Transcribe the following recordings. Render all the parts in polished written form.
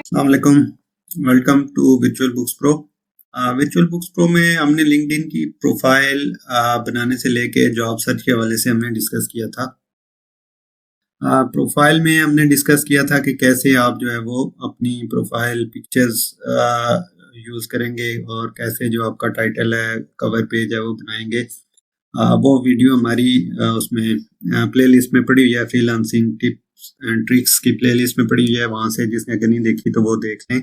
अस्सलाम वालेकुम। Welcome to virtual books pro. Virtual books pro में हमने लिंक्डइन की प्रोफाइल बनाने से लेके जॉब सर्च के हवाले से हमने डिस्कस किया था। प्रोफाइल में हमने डिस्कस किया था कि कैसे आप जो है वो अपनी प्रोफाइल पिक्चर्स यूज़ करेंगे और कैसे जो आपका टाइटल है, कवर पेज है वो बनाएंगे। वो वीडियो हमारी उसमें प्लेलिस्ट में पड़ी हुई है, फ्रीलांसिंग टिप्स एंड ट्रिक्स की प्लेलिस्ट में पड़ी हुई है। वहाँ से जिसने अगर नहीं देखी तो वो देख लें।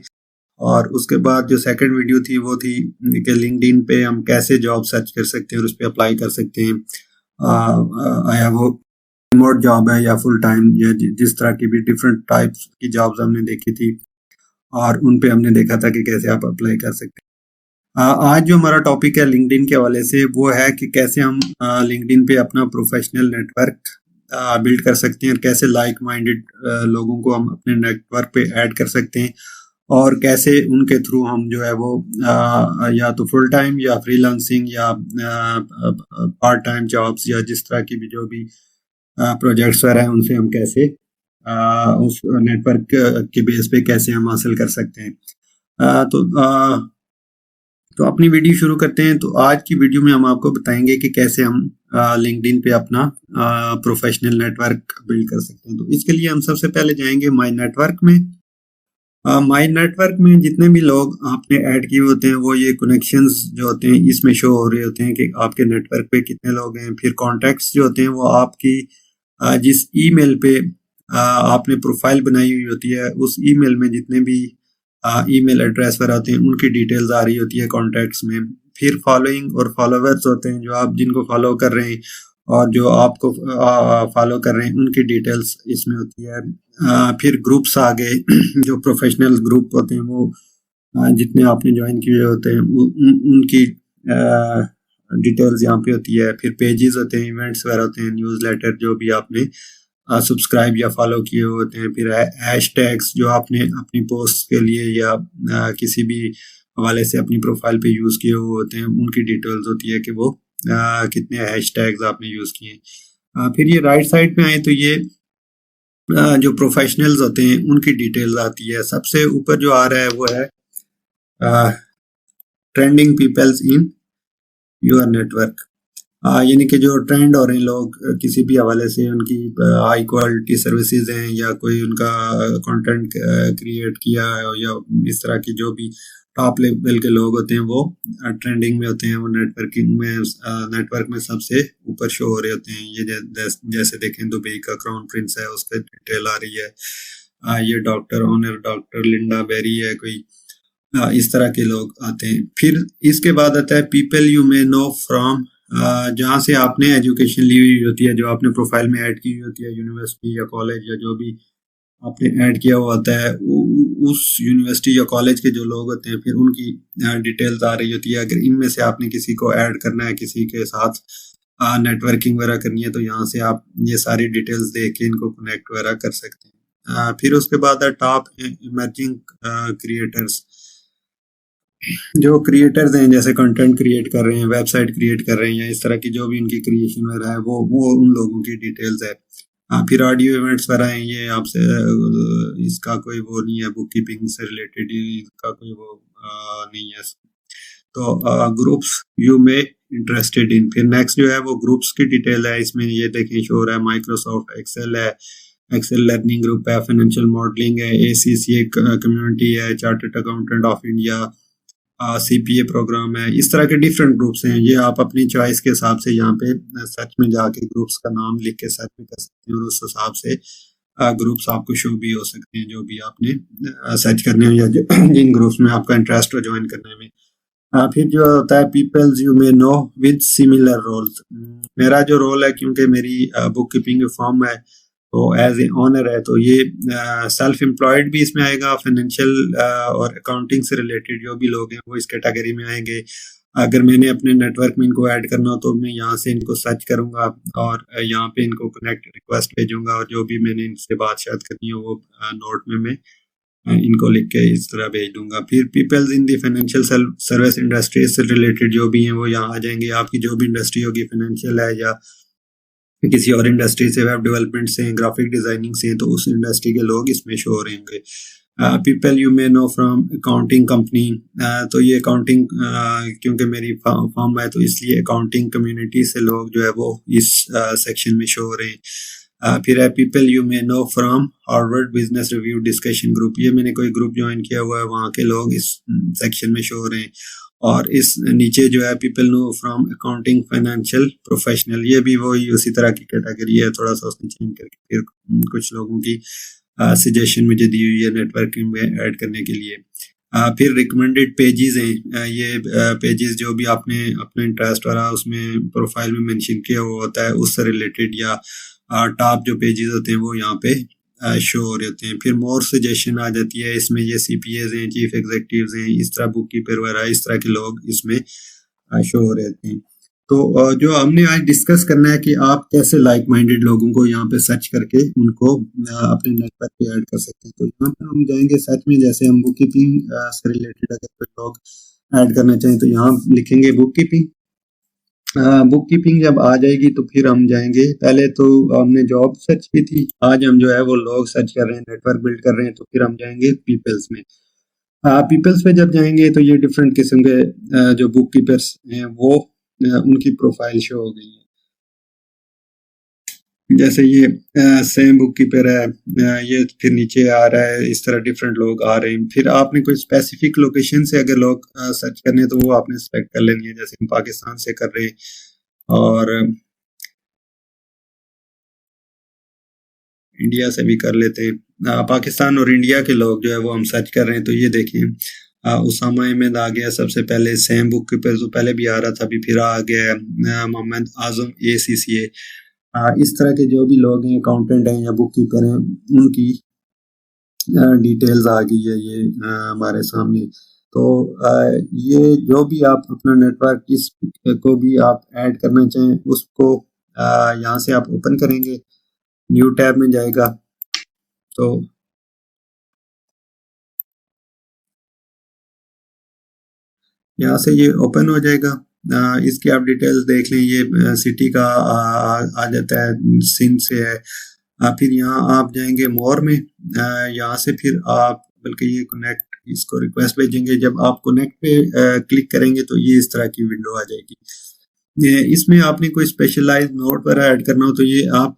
और उसके बाद जो सेकंड वीडियो थी वो थी कि लिंक्डइन पे हम कैसे जॉब सर्च कर सकते हैं और उस पर अप्लाई कर सकते हैं। आया वो रिमोट जॉब है या फुल टाइम या जिस तरह की भी डिफरेंट टाइप्स की जॉब्स हमने देखी थी और उन पे हमने देखा था कि कैसे आप अप्लाई कर सकते हैं। आज जो हमारा टॉपिक है लिंक्डइन के हवाले से वो है कि कैसे हम लिंक्डइन पे अपना प्रोफेशनल नेटवर्क बिल्ड कर सकते हैं और कैसे लाइक माइंडेड लोगों को हम अपने नेटवर्क पे ऐड कर सकते हैं और कैसे उनके थ्रू हम जो है वो या तो फुल टाइम या फ्रीलांसिंग या पार्ट टाइम जॉब्स या जिस तरह की भी जो भी प्रोजेक्ट्स वगैरह हैं उनसे हम कैसे उस नेटवर्क के बेस पे कैसे हम हासिल कर सकते हैं। तो अपनी वीडियो शुरू करते हैं। तो आज की वीडियो में हम आपको बताएंगे कि कैसे हम लिंक्डइन पे अपना प्रोफेशनल नेटवर्क बिल्ड कर सकते हैं। तो इसके लिए हम सबसे पहले जाएंगे माई नेटवर्क में। माई नेटवर्क में जितने भी लोग आपने ऐड किए होते हैं वो ये कनेक्शंस जो होते हैं इसमें शो हो रहे होते हैं कि आपके नेटवर्क पे कितने लोग हैं। फिर कॉन्टैक्ट्स जो होते हैं वो आपकी जिस ईमेल पे आपने प्रोफाइल बनाई हुई होती है उस ईमेल में जितने भी ईमेल एड्रेस पर आते हैं उनकी डिटेल्स आ रही होती है कॉन्टैक्ट्स में। फिर फॉलोइंग और फॉलोवर्स होते हैं जो आप जिनको फॉलो कर रहे हैं और जो आपको फॉलो कर रहे हैं उनकी डिटेल्स इसमें होती है। फिर ग्रुप्स आ गए जो प्रोफेशनल ग्रुप होते हैं वो जितने आपने ज्वाइन किए होते हैं उनकी डिटेल्स यहाँ पे होती है। फिर पेजेस होते हैं, इवेंट्स वगैरह होते हैं, न्यूज़लेटर जो भी आपने सब्सक्राइब या फॉलो किए होते हैं। फिर हैशटैग्स जो आपने अपनी पोस्ट के लिए या किसी भी हवाले से अपनी प्रोफाइल पे यूज़ किए हुए होते हैं उनकी डिटेल्स होती है कि वो कितने हैशटैग्स आपने यूज़ किए। फिर ये राइट साइड पे आए तो ये जो प्रोफेशनल्स होते हैं उनकी डिटेल्स आती है। सबसे ऊपर जो आ रहा है वो है trending peoples in your network. यानी कि जो ट्रेंड हो रहे हैं लोग किसी भी हवाले से उनकी हाई क्वालिटी सर्विसेज हैं या कोई उनका कंटेंट क्रिएट किया है या इस तरह की जो भी टॉप लेवल के लोग होते हैं वो ट्रेंडिंग में होते हैं, वो नेटवर्क में सबसे ऊपर शो हो रहे होते हैं। ये जैसे देखें दुबई का क्राउन प्रिंस है उसका डिटेल आ रही है। ये doctor honour doctor Linda Berry है कोई, इस तरह के लोग आते हैं। फिर इसके बाद आता है people you may know from, जहाँ से आपने एजुकेशन ली हुई होती है, जो आपने प्रोफाइल में ऐड की हुई होती है, यूनिवर्सिटी या कॉलेज या जो भी आपने ऐड किया हुआ होता है उस यूनिवर्सिटी या कॉलेज के जो लोग होते हैं फिर उनकी डिटेल्स आ रही होती है। अगर इनमें से आपने किसी को ऐड करना है, किसी के साथ नेटवर्किंग वगैरह करनी है तो यहाँ से आप ये सारी डिटेल्स देख के इनको कनेक्ट वगैरह कर सकते हैं। फिर उसके बाद है टॉप इमर्जिंग क्रिएटर्स। जो क्रिएटर्स हैं जैसे कंटेंट क्रिएट कर रहे हैं, वेबसाइट क्रिएट कर रहे हैं या इस तरह की जो भी उनकी क्रिएशन वगैरह है वो उन लोगों की डिटेल्स है। फिर ऑडियो इवेंट्स वगैरह हैं, ये आपसे इसका कोई वो नहीं है, बुक कीपिंग से रिलेटेड इसका कोई वो नहीं है। तो groups you may interested in. फिर नेक्स्ट जो है वो ग्रुप्स की डिटेल है। इसमें ये देखें शो हो रहा है माइक्रोसॉफ्ट एक्सेल है, एक्सेल लर्निंग ग्रुप है, फाइनेंशियल मॉडलिंग है, ACCA कम्युनिटी है, chartered accountant of India, CPA programme है। इस तरह के डिफरेंट ग्रुप्स हैं। ये आप अपनी चॉइस के हिसाब से यहाँ पे सर्च में जाके ग्रुप्स का नाम लिख के सर्च भी कर सकते हैं और उस हिसाब से ग्रुप्स आपको शो भी हो सकते हैं जो भी आपने सर्च करने हो या जिन ग्रुप्स में आपका इंटरेस्ट हो ज्वाइन करने में। फिर जो होता है peoples you may know with similar roles. मेरा जो रोल है क्योंकि मेरी बुक कीपिंग फॉर्म है तो एज ए ऑनर है तो ये सेल्फ एम्प्लॉयड भी इसमें आएगा। फाइनेंशियल और अकाउंटिंग से रिलेटेड जो भी लोग हैं वो इस कैटेगरी में आएंगे। अगर मैंने अपने नेटवर्क में इनको ऐड करना हो तो मैं यहाँ से इनको सर्च करूँगा और यहाँ पे इनको कनेक्ट रिक्वेस्ट भेजूंगा और जो भी मैंने इनसे बात शायद करनी हो वो नोट में मैं इनको लिख के इस तरह भेज दूंगा। फिर peoples in the financial service industry से रिलेटेड जो भी हैं वो यहाँ आ जाएंगे। आपकी जो भी इंडस्ट्री होगी, फाइनेंशियल है या किसी और इंडस्ट्री से, वेब डेवलपमेंट से, ग्राफिक डिजाइनिंग से, तो उस इंडस्ट्री के लोग इसमें शो हो रहे होंगे। People you may know from accounting company, तो ये अकाउंटिंग क्योंकि मेरी फर्म है तो इसलिए अकाउंटिंग कम्युनिटी से लोग जो है वो इस सेक्शन में शो हो रहे हैं। फिर है people you may know from Harvard business review discussion group, ये मैंने कोई ग्रुप ज्वाइन किया हुआ है, वहाँ के लोग इस सेक्शन में शो हो रहे हैं। और इस नीचे जो है people know from accounting financial professional, ये भी वही उसी तरह की कैटेगरी है, थोड़ा सा उसने चेंज करके फिर कुछ लोगों की सजेशन मुझे दी हुई है नेटवर्किंग में ऐड करने के लिए। फिर रिकमेंडेड पेजेस हैं, ये पेजेस जो भी आपने अपना इंटरेस्ट वाला उसमें प्रोफाइल में मेंशन किया हुआ होता है उससे रिलेटेड, या टॉप जो पेजेस होते हैं वो यहाँ पे शो हो रहे होते हैं। फिर मोर सजेशन आ जाती है, इसमें ये CPAs हैं, चीफ एग्जीक्यूटिव्स हैं, इस तरह बुक कीपर वगैरह इस तरह के लोग इसमें शो हो रहे होते हैं। तो जो हमने आज डिस्कस करना है कि आप कैसे लाइक माइंडेड लोगों को यहाँ पे सर्च करके उनको अपने नेटवर्क पे ऐड कर सकते हैं। तो यहाँ पे हम जाएंगे सर्च में, जैसे हम बुक कीपिंग से रिलेटेड अगर कोई लोग ऐड करना चाहें तो यहाँ लिखेंगे बुक कीपिंग। बुक कीपिंग जब आ जाएगी तो फिर हम जाएंगे, पहले तो हमने जॉब सर्च की थी, आज हम जो है वो लोग सर्च कर रहे हैं, नेटवर्क बिल्ड कर रहे हैं, तो फिर हम जाएंगे पीपल्स में। पीपल्स पे जब जाएंगे तो ये डिफरेंट किस्म के जो बुक कीपर्स हैं वो उनकी प्रोफाइल शो हो गई है। जैसे ये सेम बुक कीपर है, ये फिर नीचे आ रहा है, इस तरह डिफरेंट लोग आ रहे हैं। फिर आपने कोई स्पेसिफिक लोकेशन से अगर लोग सर्च करने हैं तो वो आपने सेलेक्ट कर लेनी है, जैसे हम पाकिस्तान से कर रहे हैं और इंडिया से भी कर लेते हैं। पाकिस्तान और इंडिया के लोग जो है वो हम सर्च कर रहे हैं, तो ये देखें उसामा अहमद आ गया सबसे पहले, सेम बुक कीपर तो पहले भी आ रहा था, अभी फिर आ गया है मोहम्मद आजम ACCA। इस तरह के जो भी लोग हैं, अकाउंटेंट हैं या बुक कीपर हैं, उनकी डिटेल्स आ गई है ये हमारे सामने। तो ये जो भी आप अपना नेटवर्क इस को भी आप ऐड करना चाहें उसको यहाँ से आप ओपन करेंगे, न्यू टैब में जाएगा तो यहाँ से ये ओपन हो जाएगा। इसकी आप डिटेल्स देख लें, ये सिटी का आ जाता है, सिंध से है। फिर यहाँ आप जाएंगे मोर में, यहाँ से फिर आप बल्कि ये कनेक्ट इसको रिक्वेस्ट भेजेंगे, जब आप कनेक्ट पे क्लिक करेंगे तो ये इस तरह की विंडो आ जाएगी। इसमें आपने कोई स्पेशलाइज नोट पर ऐड करना हो तो ये आप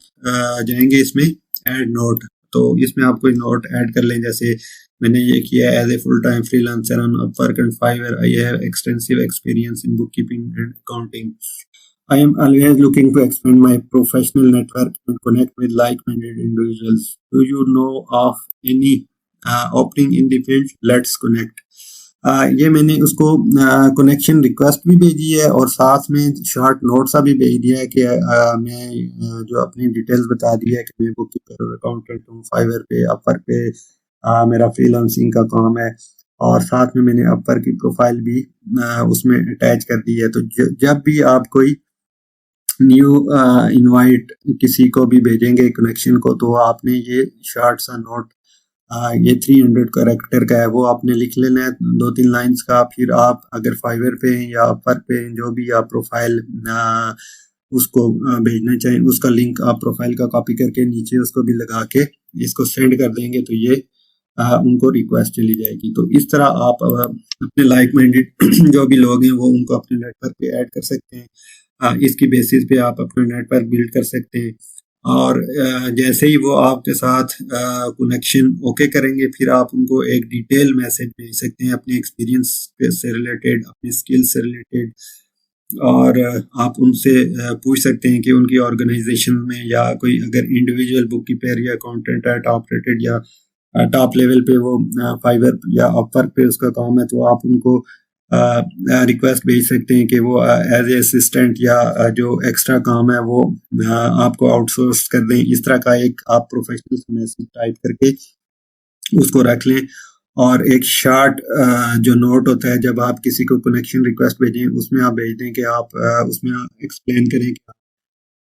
जाएंगे इसमें ऐड नोट, तो इसमें आप कोई नोट ऐड कर लें। जैसे मैंने ये किया as a full time freelancer on Upwork and Fiverr, I have extensive experience in book keeping and accounting. I am always looking to expand my professional network and connect with like-minded individuals. Do you know of any opening in the field? Let's connect. ये मैंने उसको connection request भी भेजी है और साथ में short note सा भी भेज दिया है कि मैं जो अपनी डिटेल्स बता दी है कि मैं बुक कीपर अकाउंटेंट हूँ, फाइवर पे अपवर्क पे मेरा फ्रीलांसिंग का काम है, और साथ में मैंने अपवर्क की प्रोफाइल भी उसमें अटैच कर दी है। तो जब भी आप कोई न्यू इनवाइट किसी को भी भेजेंगे कनेक्शन को, तो आपने ये शॉर्ट सा नोट ये 300 कैरेक्टर का है, वो आपने लिख लेना है 2-3 लाइंस का। फिर आप अगर फाइवर पे हैं या अपवर्क पे हैं, जो भी आप प्रोफाइल उसको भेजना चाहें, उसका लिंक आप प्रोफाइल का कॉपी करके नीचे उसको भी लगा के इसको सेंड कर देंगे, तो ये उनको रिक्वेस्ट चली जाएगी। तो इस तरह आप अपने लाइक माइंडेड जो भी लोग हैं वो उनको अपने नेटवर्क पे ऐड कर सकते हैं। इसकी बेसिस पे आप अपना नेटवर्क बिल्ड कर सकते हैं, और जैसे ही वो आपके साथ कनेक्शन ओके करेंगे, फिर आप उनको एक डिटेल मैसेज भेज सकते हैं अपने एक्सपीरियंस से रिलेटेड, अपने स्किल्स से रिलेटेड, और आप उनसे पूछ सकते हैं कि उनकी ऑर्गेनाइजेशन में या कोई अगर इंडिविजुअल बुक कीपर या अकाउंटेंट है टॉप रेटेड या टॉप लेवल पे वो फाइवर या अपवर्क पे उसका काम है, तो आप उनको रिक्वेस्ट भेज सकते हैं कि वो एज ए असिस्टेंट या जो एक्स्ट्रा काम है वो आपको आउटसोर्स कर दें। इस तरह का एक आप प्रोफेशनल मैसेज टाइप करके उसको रख लें, और एक शॉर्ट जो नोट होता है जब आप किसी को कनेक्शन रिक्वेस्ट भेजें, उसमें आप भेज दें कि आप उसमें एक्सप्लेन करें कि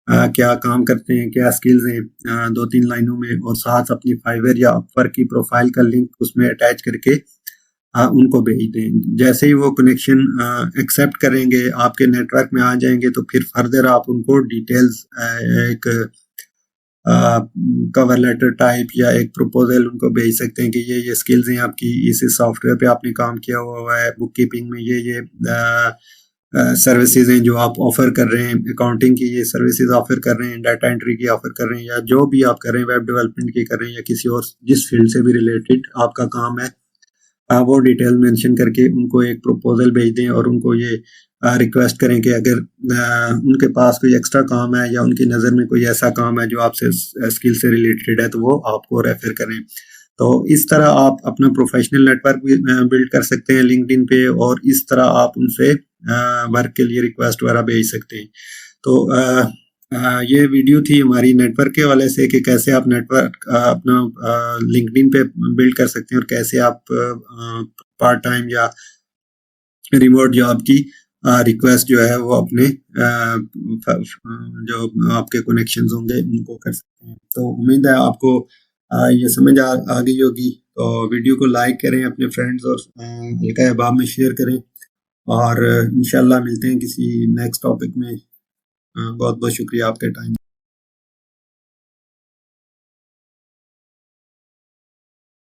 क्या काम करते हैं, क्या स्किल्स हैं 2-3 लाइनों में, और साथ अपनी फाइवर या अपवर्क की प्रोफाइल का लिंक उसमें अटैच करके उनको भेज दें। जैसे ही वो कनेक्शन एक्सेप्ट करेंगे, आपके नेटवर्क में आ जाएंगे, तो फिर फर्दर आप उनको डिटेल्स एक कवर लेटर टाइप या एक प्रपोजल उनको भेज सकते हैं कि ये स्किल्स हैं आपकी, इस सॉफ्टवेयर पे आपने काम किया हुआ है, बुक कीपिंग में ये सर्विसेज हैं जो आप ऑफर कर रहे हैं, अकाउंटिंग की ये सर्विसेज ऑफर कर रहे हैं, डाटा एंट्री की ऑफर कर रहे हैं, या जो भी आप कर रहे हैं, वेब डेवलपमेंट की कर रहे हैं, या किसी और जिस फील्ड से भी रिलेटेड आपका काम है, आप वो डिटेल मेंशन करके उनको एक प्रपोजल भेज दें और उनको ये रिक्वेस्ट करें कि अगर उनके पास कोई एक्स्ट्रा काम है या उनकी नज़र में कोई ऐसा काम है जो आपसे स्किल से रिलेटेड है तो वो आपको रेफर करें। तो इस तरह आप अपना प्रोफेशनल नेटवर्क बिल्ड कर सकते हैं लिंक्डइन पे, और इस तरह आप उनसे वर्क के लिए रिक्वेस्ट वगैरह भेज सकते हैं। तो ये वीडियो थी हमारी नेटवर्क के वाले से कि कैसे आप नेटवर्क अपना लिंक्डइन पे बिल्ड कर सकते हैं, और कैसे आप पार्ट टाइम या रिमोट जॉब की रिक्वेस्ट जो है वो अपने जो आपके कनेक्शंस होंगे उनको कर सकते हैं। तो उम्मीद है आपको ये समझ आ गई होगी। तो वीडियो को लाइक करें, अपने फ्रेंड्स और हल्का अहबाब में शेयर करें, और इंशाल्लाह मिलते हैं किसी नेक्स्ट टॉपिक में। बहुत बहुत शुक्रिया आपके टाइम।